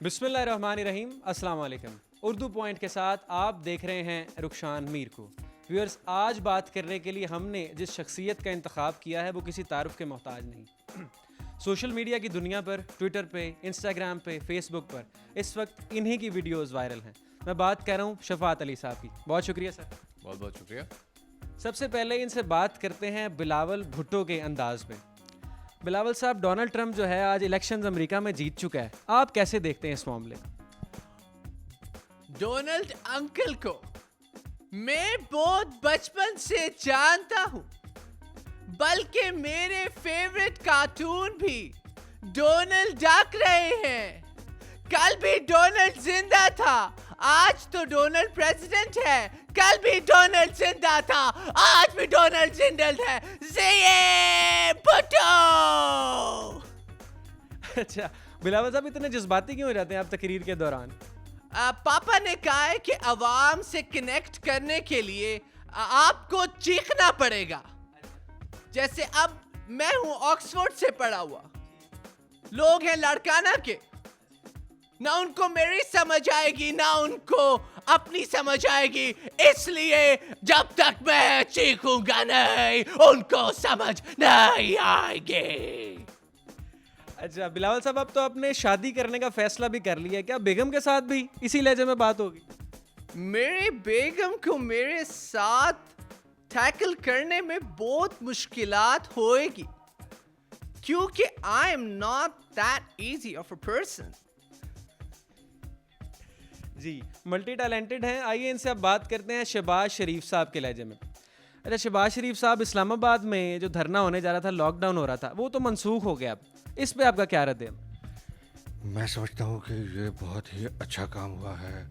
बिस्मिल्लाहिर्रहमानिर्रहीम, अस्सलाम वालेकुम। उर्दू पॉइंट के साथ आप देख रहे हैं रुखशान मीर को। व्यूअर्स, आज बात करने के लिए हमने जिस शख्सियत का इंतखाब किया है वो किसी तारुफ के मोहताज नहीं। सोशल मीडिया की दुनिया पर, ट्विटर पे, इंस्टाग्राम पे, फेसबुक पर इस वक्त इन्हीं की वीडियोस वायरल हैं। मैं बात कर रहा हूँ शफात अली साहब की। बहुत शुक्रिया सर। बहुत बहुत शुक्रिया। सबसे पहले इनसे बात करते हैं बिलावल भुट्टो के अंदाज में। बिलावल साहब, डोनाल्ड ट्रंप जो है आज इलेक्शंस अमेरिका में जीत चुका है, आप कैसे देखते हैं इस मामले? डोनाल्ड अंकल को मैं बहुत बचपन से जानता हूँ, बल्कि मेरे फेवरेट कार्टून भी डोनाल्ड डक रहे हैं। कल भी डोनाल्ड जिंदा था, आज तो डोनाल्ड प्रेसिडेंट है। कल भी डोनाल्ड जिंदा था, आज भी डोनाल्ड जिंदा है। ज़े भुट्टो। अच्छा, बिलावल साहब इतने जज्बाती क्यों हो जाते हैं आप तकरीर के दौरान? पापा ने कहा है कि आवाम से कनेक्ट करने के लिए आपको चीखना पड़ेगा। जैसे अब मैं हूं ऑक्सफोर्ड से पढ़ा हुआ, लोग हैं लड़काना के, ना उनको मेरी समझ आएगी ना उनको अपनी समझ आएगी, इसलिए जब तक मैं चीखूंगा नहीं उनको समझ नहीं आएगी। अच्छा बिलावल साहब, अब तो आपने शादी करने का फैसला भी कर लिया है, क्या बेगम के साथ भी इसी लहजे में बात होगी? मेरी बेगम को मेरे साथ टैकल करने में बहुत मुश्किलात होएगी, क्योंकि I am not that easy of a person. जी, मल्टी टैलेंटेड हैं। आइए इनसे अब बात करते हैं शहबाज शरीफ साहब के लहजे में। अच्छा शहबाज शरीफ साहब, इस्लामाबाद में जो धरना होने जा रहा था, लॉकडाउन हो रहा था, वो तो मनसूख हो गया। अब इस पे आपका क्या रद्द है? मैं समझता हूँ कि ये बहुत ही अच्छा काम हुआ है,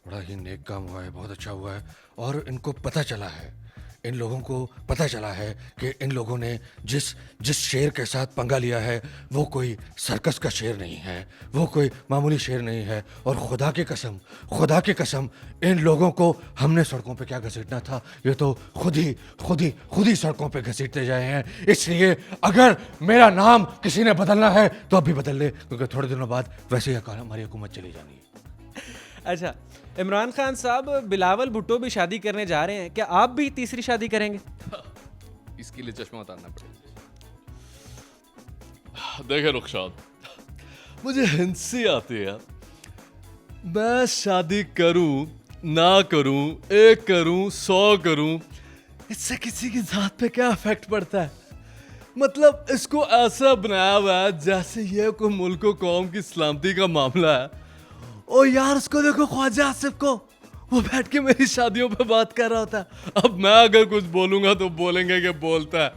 बड़ा ही नेक काम हुआ है, बहुत अच्छा हुआ है। और इनको पता चला है, इन लोगों को पता चला है कि इन लोगों ने जिस शेर के साथ पंगा लिया है वो कोई सर्कस का शेर नहीं है, वो कोई मामूली शेर नहीं है। और खुदा की कसम इन लोगों को हमने सड़कों पे क्या घसीटना था, ये तो खुद ही सड़कों पे घसीटते जाए हैं। इसलिए अगर मेरा नाम किसी ने बदलना है तो अभी बदल ले, क्योंकि थोड़े दिनों बाद वैसे ही हमारी हुकूमत चली जानी है। अच्छा, इमरान खान साहब, बिलावल भुट्टो भी शादी करने जा रहे हैं, क्या आप भी तीसरी शादी करेंगे? इसके लिए चश्मा उतारना पड़ेगा। देखे रुखसाद, मुझे हंसी आती है यार। मैं शादी करूं ना करूं, 1 करूं 100 करूं, इससे किसी की जात पे क्या इफेक्ट पड़ता है? मतलब इसको ऐसा बनाया हुआ है जैसे ये कोई मुल्क और कौम की सलामती का मामला है। ओ यार, उसको देखो, ख्वाजा आसिफ को, वो बैठ के मेरी शादियों पे बात कर रहा होता है। अब मैं अगर कुछ बोलूंगा तो बोलेंगे कि बोलता है।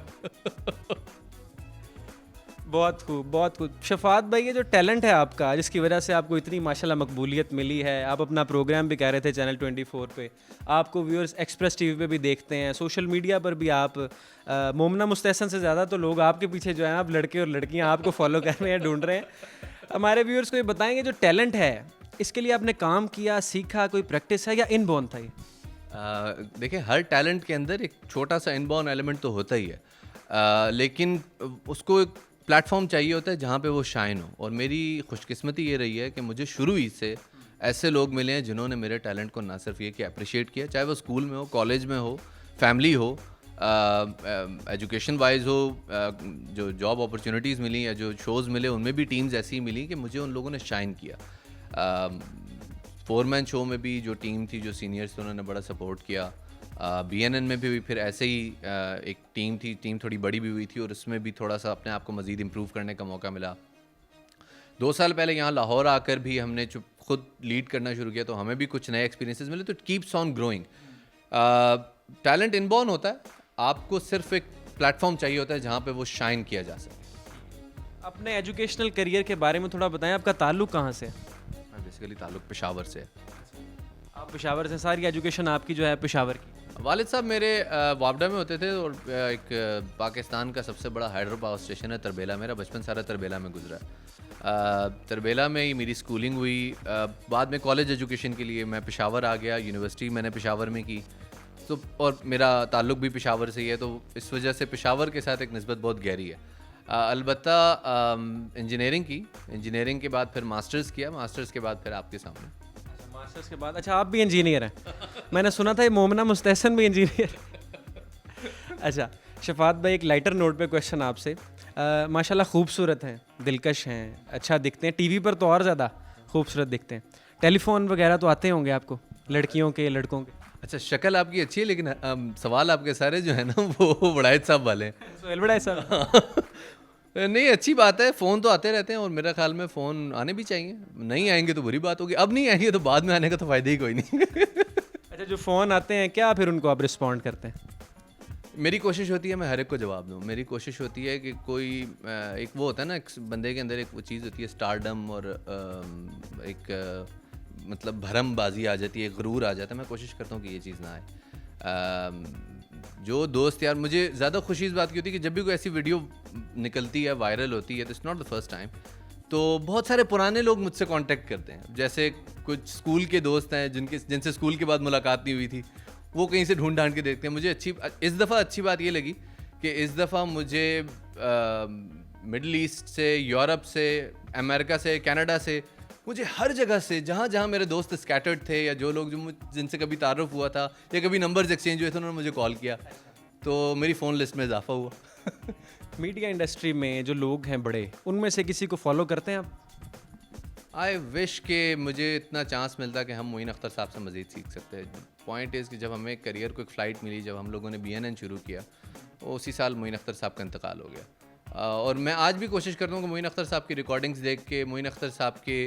बहुत खूब, बहुत खूब। शफात भाई, ये जो टैलेंट है आपका, जिसकी वजह से आपको इतनी माशाल्लाह मकबूलियत मिली है, आप अपना प्रोग्राम भी कह रहे थे चैनल 24 पे, आपको व्यूअर्स एक्सप्रेस टीवी पे भी देखते हैं, सोशल मीडिया पर भी आप, मोमना मुस्तहसन से ज़्यादा तो लोग आपके पीछे जो है आप लड़के और लड़कियां आपको फॉलो कर रहे हैं, ढूंढ रहे हैं। हमारे व्यूअर्स को ये बताएंगे, जो टैलेंट है इसके लिए आपने काम किया, सीखा, कोई प्रैक्टिस है या इनबॉर्न था ये? देखिए, हर टैलेंट के अंदर एक छोटा सा इनबॉर्न एलिमेंट तो होता ही है, लेकिन उसको एक प्लेटफॉर्म चाहिए होता है जहाँ पे वो शाइन हो। और मेरी खुशकिस्मती ये रही है कि मुझे शुरू ही से ऐसे लोग मिले हैं जिन्होंने मेरे टैलेंट को ना सिर्फ ये कि अप्रिशिएट किया, चाहे वो स्कूल में हो, कॉलेज में हो, फैमिली हो, एजुकेशन वाइज हो, जो जॉब अपॉर्चुनिटीज़ मिली या जो शोज़ मिले उनमें भी टीम्स ऐसी मिली कि मुझे उन लोगों ने शाइन किया। 4-मैन शो में भी जो टीम थी, जो सीनियर्स थे, उन्होंने बड़ा सपोर्ट किया। BNN में भी फिर ऐसे ही एक टीम थी, टीम थोड़ी बड़ी भी हुई थी और उसमें भी थोड़ा सा अपने आप को मज़ीद इम्प्रूव करने का मौका मिला। 2 साल पहले यहाँ लाहौर आकर भी हमने खुद लीड करना शुरू किया, तो हमें भी कुछ नए एक्सपीरियंसेस मिले। तो it keeps on growing. Talent inborn होता है, आपको सिर्फ एक प्लेटफॉर्म चाहिए होता है जहाँ पे वो शाइन किया जा सके। अपने एजुकेशनल करियर के बारे में थोड़ा बताएं, आपका ताल्लुक कहाँ से है? बेसिकली ताल्लुक पेशावर से है। आप पेशावर से, सारी एजुकेशन आपकी जो है पेशावर की? वालिद साहब मेरे वापडा में होते थे और एक पाकिस्तान का सबसे बड़ा हाइड्रो पावर स्टेशन है तरबेला। मेरा बचपन सारा तरबेला में गुजरा है। तरबेला में ही मेरी स्कूलिंग हुई। बाद में कॉलेज एजुकेशन के लिए मैं पेशावर आ गया, यूनिवर्सिटी मैंने पेशावर में की। तो और मेरा ताल्लुक भी पेशावर से ही है, तो इस वजह से पेशावर के साथ एक निस्बत बहुत गहरी है। अलबत्ता इंजीनियरिंग के बाद फिर मास्टर्स किया, मास्टर्स के बाद फिर आपके सामने। मास्टर्स के बाद अच्छा आप भी इंजीनियर हैं? मैंने सुना था ये मोमना मुस्तहसन भी इंजीनियर। अच्छा शफात भाई, एक लाइटर नोट पे क्वेश्चन आपसे। माशाल्लाह खूबसूरत हैं, दिलकश हैं, अच्छा दिखते हैं, टीवी पर तो और ज़्यादा खूबसूरत दिखते हैं। टेलीफोन वगैरह तो आते होंगे आपको, लड़कियों के लड़कों के? अच्छा, शक्ल आपकी अच्छी है, लेकिन सवाल आपके सारे जो है ना वो बड़ाइद साहब वाले हैं। सोहेल बड़ा साहब। नहीं, अच्छी बात है, फ़ोन तो आते रहते हैं और मेरा ख्याल में फ़ोन आने भी चाहिए। नहीं आएंगे तो बुरी बात होगी, अब नहीं आएंगे तो बाद में आने का तो फ़ायदा ही कोई नहीं। अच्छा जो फ़ोन आते हैं क्या फिर उनको आप रिस्पॉन्ड करते हैं? मेरी कोशिश होती है मैं हर एक को जवाब दूँ। मेरी कोशिश होती है कि कोई एक वो होता है ना, एक बंदे के अंदर एक वो चीज़ होती है स्टारडम, और एक मतलब भरमबाजी आ जाती है, गुरूर आ जाता है। मैं कोशिश करता हूँ कि ये चीज़ ना आए। जो दोस्त यार, मुझे ज़्यादा खुशी इस बात की होती है कि जब भी कोई ऐसी वीडियो निकलती है, वायरल होती है, तो it's not the first time, तो बहुत सारे पुराने लोग मुझसे कांटेक्ट करते हैं। जैसे कुछ स्कूल के दोस्त हैं जिनसे स्कूल के बाद मुलाकात नहीं हुई थी, वो कहीं से ढूंढ ढांड के देखते हैं। मुझे इस दफ़ा अच्छी बात ये लगी कि इस दफ़ा मुझे मिडल ईस्ट से, यूरोप से, अमेरिका से, कनाडा से, मुझे हर जगह से, जहाँ जहाँ मेरे दोस्त स्कैटर्ड थे या जो लोग जिनसे कभी तारुफ हुआ था या कभी नंबर्स एक्सचेंज हुए थे, उन्होंने मुझे कॉल किया, तो मेरी फ़ोन लिस्ट में इजाफा हुआ। मीडिया इंडस्ट्री में जो लोग हैं बड़े, उनमें से किसी को फॉलो करते हैं आप? आई विश कि मुझे इतना चांस मिलता कि हम मोइन अख्तर साहब से मज़ीद सीख सकते हैं। पॉइंट इज़ कि जब हमें करियर को एक फ़्लाइट मिली, जब हम लोगों ने BNN शुरू किया, तो उसी साल मोइन अख्तर साहब का इंतकाल हो गया। और मैं आज भी कोशिश करता हूँ कि मोइन अख्तर साहब की रिकॉर्डिंग्स देख के, मोइन अख्तर साहब के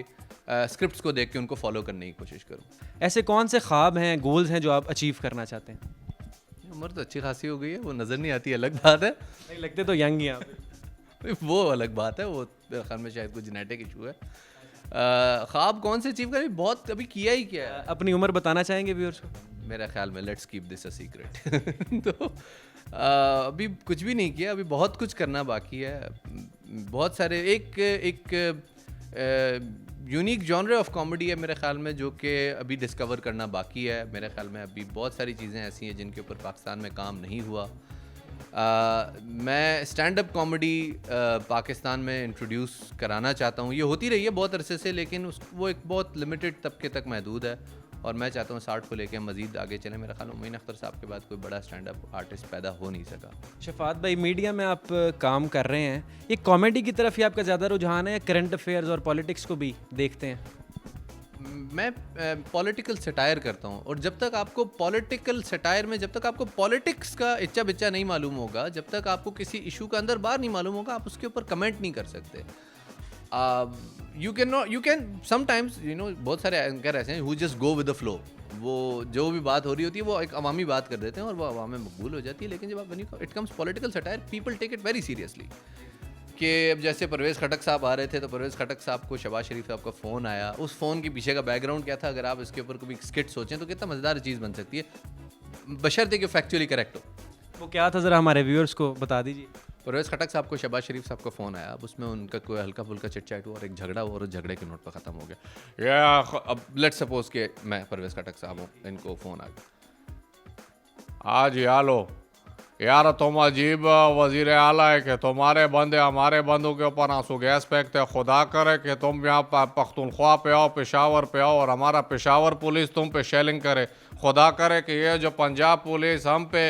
स्क्रिप्ट्स को देख के उनको फॉलो करने की कोशिश करूँ। ऐसे कौन से ख्वाब हैं, गोल्स हैं जो आप अचीव करना चाहते हैं? उम्र तो अच्छी खासी हो गई है, वो नज़र नहीं आती, अलग बात है। नहीं लगते तो यंग ही हैं आप। वो अलग बात है, वो मेरे ख्याल में शायद कोई जेनेटिक इशू है। ख्वाब कौन से अचीव करें, बहुत कभी किया ही क्या है। अपनी उम्र बताना चाहेंगे व्यूअर्स को? मेरा ख्याल में let's keep this a secret. तो अभी कुछ भी नहीं किया, अभी बहुत कुछ करना बाकी है। बहुत सारे एक यूनिक जॉनर ऑफ कॉमेडी है मेरे ख्याल में, जो कि अभी डिस्कवर करना बाकी है। मेरे ख्याल में अभी बहुत सारी चीज़ें ऐसी हैं जिनके ऊपर पाकिस्तान में काम नहीं हुआ। मैं स्टैंड अप कॉमेडी पाकिस्तान में इंट्रोड्यूस कराना चाहता हूँ। ये होती रही है बहुत अरसे से, लेकिन वो एक बहुत लिमिटेड तबके तक महदूद है, और मैं चाहता हूँ 60 को लेकर मज़ीद आगे चलें। मेरा ख्याल मोइन अख्तर साहब के बाद कोई बड़ा स्टैंड अप आर्टिस्ट पैदा हो नहीं सका। शफात भाई, मीडिया में आप काम कर रहे हैं, ये कॉमेडी की तरफ ही आपका ज़्यादा रुझान है, करंट अफेयर्स और पॉलिटिक्स को भी देखते हैं? मैं पॉलिटिकल सटायर करता हूँ, और जब तक आपको पॉलिटिकल सटायर में, जब तक आपको पॉलिटिक्स का इच्चा बिच्चा नहीं मालूम होगा, जब तक आपको किसी इशू का अंदर बाहर नहीं मालूम होगा, आप उसके ऊपर कमेंट नहीं कर सकते। यू कैन समटाइम्स, बहुत सारे एंकर ऐसे हैं who just go with the flow. वो जो भी बात हो रही होती है वो एक अवामी बात कर देते हैं और वो अवाम में मकबूल हो जाती है। लेकिन जब आप it comes political satire, people take it very seriously. कि अब जैसे परवेज़ खटक साहब आ रहे थे, तो परवेज़ खटक साहब को शहबाज शरीफ साहब का फ़ोन आया। उस फ़ोन के पीछे का बैकग्राउंड क्या था, अगर आप इसके ऊपर कोई स्किट सोचें तो कितना मज़ेदार चीज़ बन सकती है, बशर्ते कि फैक्चुअली करेक्ट हो। वो क्या था, ज़रा हमारे व्यूअर्स को बता दीजिए। परवेज़ खटक साहब को शहबाज शरीफ साहब का फ़ोन आया। अब उसमें उनका कोई हल्का फुल्का चिट चैट हुआ और एक झगड़ा हुआ, और झगड़े के नोट पर ख़त्म हो गया। या अब लेट्स सपोज कि मैं परवेज़ खटक साहब हूँ, इनको फ़ोन आ गया, आज यालो यार तुम अजीब वज़ीर आला है कि तुम्हारे बंदे हमारे बंदों के ऊपर आंसू गैस फेंकते हैं। खुदा करे कि तुम यहाँ पख्तूनख्वा पे आओ, पेशावर पे आओ, और हमारा पेशावर पुलिस तुम पे शेलिंग करे। खुदा करे कि ये जो पंजाब पुलिस हम पे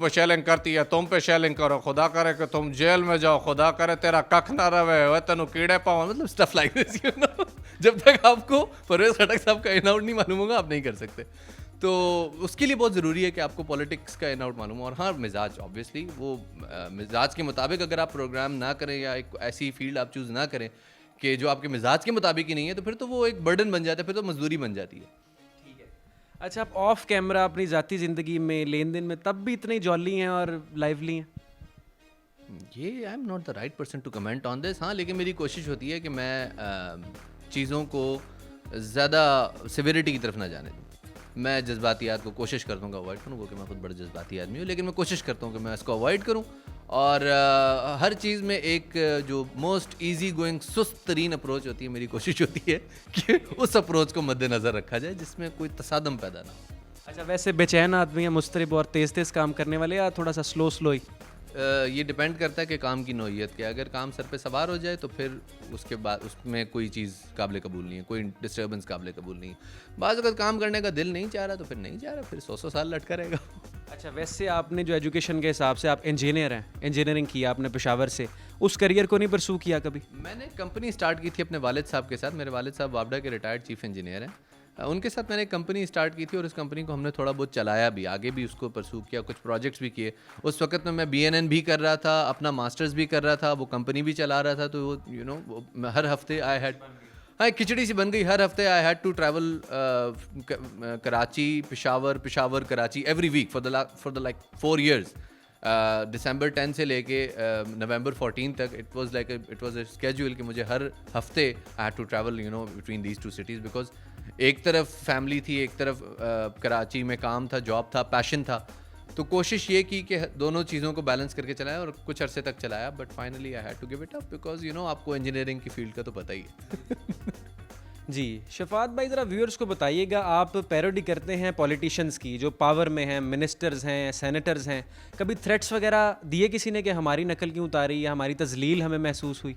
शेलिंग करती है, तुम पे शेलिंग करो। खुदा करे कि तुम जेल में जाओ। खुदा करे तेरा कख ना रहे, वह तेन कीड़े पाओ। मतलब स्टफ लाइक दिस, जब तक आपको परवेज़ खटक साहब का इन आउट नहीं मालूम होगा, आप नहीं कर सकते। तो उसके लिए बहुत ज़रूरी है कि आपको पॉलिटिक्स का इन आउट मालूम हो। और हाँ, मिजाज ऑब्वियसली वो मिजाज के मुताबिक अगर आप प्रोग्राम ना करें या एक ऐसी फील्ड आप चूज़ ना करें कि जो आपके मिजाज के मुताबिक ही नहीं है, तो फिर तो वो एक बर्डन बन जाता है, फिर तो मजदूरी बन जाती है। अच्छा, आप ऑफ कैमरा अपनी ज़ाती ज़िंदगी में, लेन देन में तब भी इतनी जॉली हैं और लाइवली हैं? ये I am not the right person to comment on this. हाँ, लेकिन मेरी कोशिश होती है कि मैं चीज़ों को ज़्यादा सिविरिटी की तरफ ना जाने दूँ। मैं जज्बातियात को कोशिश करता हूँ कि अवॉइड करूँ, क्योंकि मैं खुद बड़ा जज्बाती आदमी हूँ, लेकिन मैं कोशिश करता हूँ कि मैं इसको अवॉइड करूँ। और हर चीज़ में एक जो मोस्ट ईजी गोइंग सुस्त तरीन अप्रोच होती है, मेरी कोशिश होती है कि उस अप्रोच को मद्देनज़र रखा जाए जिसमें कोई तसादम पैदा ना हो। अच्छा, वैसे बेचैन आदमी है, मुस्तरिब और तेज़ तेज़ काम करने वाले, या थोड़ा सा स्लो ही? ये डिपेंड करता है कि काम की नौइयत क्या है। अगर काम सर पे सवार हो जाए तो फिर उसके बाद उसमें कोई चीज़ काबिल कबूल नहीं है, कोई डिस्टर्बेंस काबिल कबूल नहीं है। बाज़ अगर काम करने का दिल नहीं चाह रहा तो फिर नहीं चाह रहा, फिर 100 साल लटका रहेगा। अच्छा, वैसे आपने जो एजुकेशन के हिसाब से आप इंजीनियर हैं, इंजीनियरिंग किया आपने पेशावर से, उस करियर को नहीं परसू किया कभी? मैंने कंपनी स्टार्ट की थी अपने वालिद साहब के साथ। मेरे वालिद साहब वापडा के रिटायर्ड चीफ इंजीनियर हैं। उनके साथ मैंने एक कंपनी स्टार्ट की थी और उस कंपनी को हमने थोड़ा बहुत चलाया भी, आगे भी उसको परसू किया, कुछ प्रोजेक्ट्स भी किए। उस वक्त में मैं BNN भी कर रहा था, अपना मास्टर्स भी कर रहा था, वो कंपनी भी चला रहा था। तो वो हर हफ्ते आई हैड, हाँ खिचड़ी सी बन गई। हर हफ्ते I had to travel Karachi, Peshawar Karachi every week for the like 4 years। दिसंबर 10 से लेके नवंबर 14 तक इट वाज अ स्केड्यूल कि मुझे हर हफ्ते I had to travel between these 2 cities, because एक तरफ फैमिली थी, एक तरफ कराची में काम था, जॉब था, पैशन था। तो कोशिश ये की कि दोनों चीज़ों को बैलेंस करके चलाया और कुछ अरसे तक चलाया। But finally I had to give it up because आपको इंजीनियरिंग की फील्ड का तो पता ही है। जी शफात भाई, ज़रा व्यूअर्स को बताइएगा, आप पैरोडी करते हैं पॉलिटिशियंस की जो पावर में हैं, मिनिस्टर्स हैं, सेनेटर्स हैं, कभी थ्रेट्स वगैरह दिए किसी ने कि हमारी नकल क्यों उतारी या हमारी तजलील हमें महसूस हुई?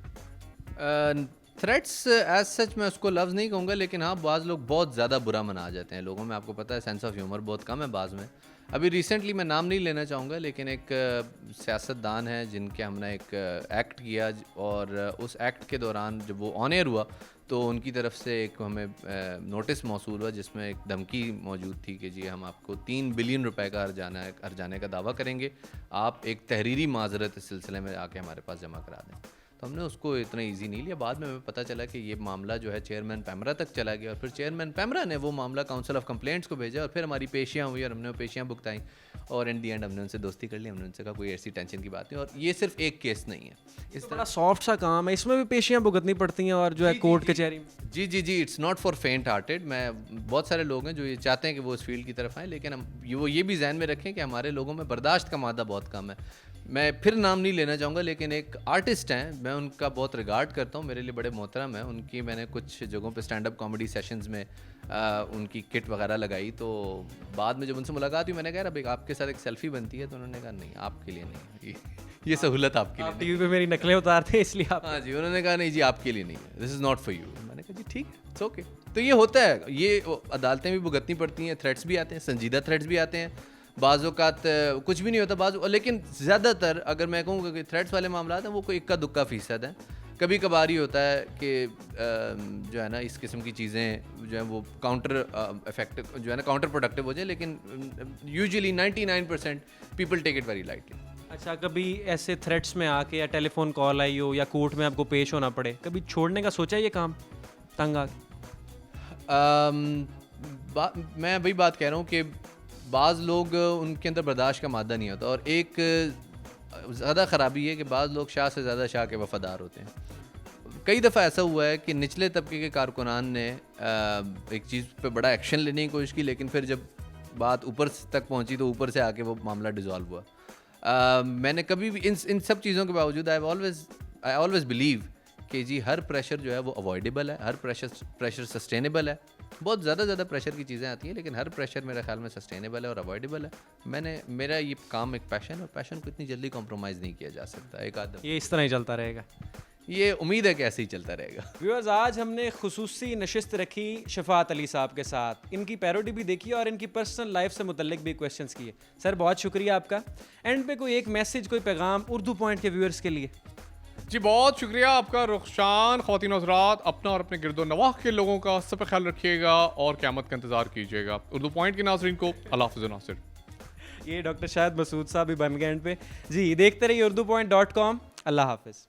थ्रेट्स एज सच मैं उसको लफ्ज़ नहीं कहूँगा, लेकिन हाँ बाज़ लोग बहुत ज़्यादा बुरा मना जाते हैं लोगों में। आपको पता है सेंस ऑफ ह्यूमर बहुत कम है बाज़ में। अभी रिसेंटली मैं नाम नहीं लेना चाहूँगा, लेकिन एक सियासतदान है जिनके हमने एक एक्ट किया और उस एक्ट के दौरान जब वो ऑन एयर हुआ तो उनकी तरफ से एक हमें नोटिस मौसूल हुआ जिसमें एक धमकी मौजूद थी कि जी हम आपको 3 बिलियन रुपए का हर्जाने का दावा करेंगे, आप एक तहरीरी माजरत इस सिलसिले में आके हमारे पास जमा करा दें। तो हमने उसको इतना इजी नहीं लिया। बाद में हमें पता चला कि ये मामला जो है चेयरमैन पैमरा तक चला गया और फिर चेयरमैन पैमरा ने वो मामला काउंसिल ऑफ कंप्लेंट्स को भेजा और फिर हमारी पेशियाँ हुई और हमने वो पेशियाँ भुगताई और इन दी एंड हमने उनसे दोस्ती कर ली। हमने उनसे कहा कोई ऐसी टेंशन की बात नहीं। और ये सिर्फ एक केस नहीं है, इस बड़ा सॉफ्ट सा काम है, इसमें भी पेशियाँ भुगतनी पड़ती हैं और जो है कोर्ट कचहरी में। जी इट्स नॉट फॉर फेंट हार्टेड। मैं बहुत सारे लोग हैं जो ये चाहते हैं कि वो इस फील्ड की तरफ आएँ, लेकिन हम ये भी जहन में रखें कि हमारे लोगों में बर्दाश्त का मादा बहुत कम है। मैं फिर नाम नहीं लेना चाहूँगा, लेकिन एक आर्टिस्ट हैं, मैं उनका बहुत रिगार्ड करता हूँ, मेरे लिए बड़े मोहतरम है। उनकी मैंने कुछ जगहों पे स्टैंड अप कॉमेडी सेशंस में उनकी किट वगैरह लगाई। तो बाद में जब उनसे मुलाकात हुई मैंने कहा अब आपके साथ एक सेल्फी बनती है, तो उन्होंने कहा नहीं आपके लिए नहीं, ये सहूलत आपके लिए। टीवी पे मेरी नकलें उतारते हैं इसलिए आप। हाँ जी, उन्होंने कहा नहीं जी आपके लिए नहीं है, this is not for you. मैंने कहा जी ठीक है, इट्स ओके। तो ये होता है, ये अदालतें भी भुगतनी पड़ती हैं, थ्रेट्स भी आते हैं, संजीदा थ्रेट्स भी आते हैं। बाज़-औक़ात कुछ भी नहीं होता लेकिन ज़्यादातर अगर मैं कहूँ कि थ्रेट्स वाले मामला हैं वो कोई इक्का दुक्का फ़ीसद है। कभी कभार ही होता है कि जो है ना इस किस्म की चीज़ें जो है वो काउंटर इफेक्टिव जो है ना काउंटर प्रोडक्टिव हो जाए, लेकिन usually 99% people take it very lightly. अच्छा, कभी ऐसे थ्रेट्स में आके या टेलीफोन कॉल आई हो या कोर्ट में आपको पेश होना पड़े, कभी छोड़ने का सोचा ये काम तंग आके? मैं वही बात कह रहा हूँ कि बाज़ लोग उनके अंदर बर्दाश्त का मादा नहीं होता और एक ज़्यादा ख़राबी है कि बाज़ लोग शाह से ज़्यादा शाह के वफ़ादार होते हैं। कई दफ़ा ऐसा हुआ है कि निचले तबके के कारकुनान ने एक चीज़ पे बड़ा एक्शन लेने की कोशिश की, लेकिन फिर जब बात ऊपर तक पहुंची तो ऊपर से आके वो मामला डिज़ोल्व हुआ। मैंने कभी भी इन सब चीज़ों के बावजूद आई ऑलवेज़ बिलीव कि जी हर प्रेशर जो है वो अवॉइडेबल है, हर प्रेशर सस्टेनेबल है। बहुत ज़्यादा प्रेशर की चीज़ें आती हैं, लेकिन हर प्रेशर मेरे ख्याल में सस्टेनेबल है और अवॉइडेबल है। मेरा ये काम एक पैशन है और पैशन को इतनी जल्दी कॉम्प्रोमाइज़ नहीं किया जा सकता। एक आदम ये इस तरह ही चलता रहेगा। ये उम्मीद है कि ऐसे ही चलता रहेगा। व्यूअर्स, आज हमने खुसूसी नशिस्त रखी शफात अली साहब के साथ, इनकी पैरोडी भी देखी और इनकी पर्सनल लाइफ से मुतल्लिक भी क्वेश्चंस किए। सर बहुत शुक्रिया आपका। एंड पे कोई एक मैसेज, कोई पैगाम उर्दू पॉइंट के व्यूअर्स के लिए? जी बहुत शुक्रिया आपका रुखशान। ख़वातीन और हज़रात, अपना और अपने गिरदो नवाह के लोगों का सब पे ख्याल रखिएगा और क़यामत का इंतज़ार कीजिएगा। उर्दू पॉइंट के नाज़रीन को अल्लाह हाफ़िज़ नासिर। ये डॉक्टर शाहिद मसूद साहब भी बन गए एंड पे। जी देखते रहिए urdupoint.com। अल्लाह हाफ़िज़।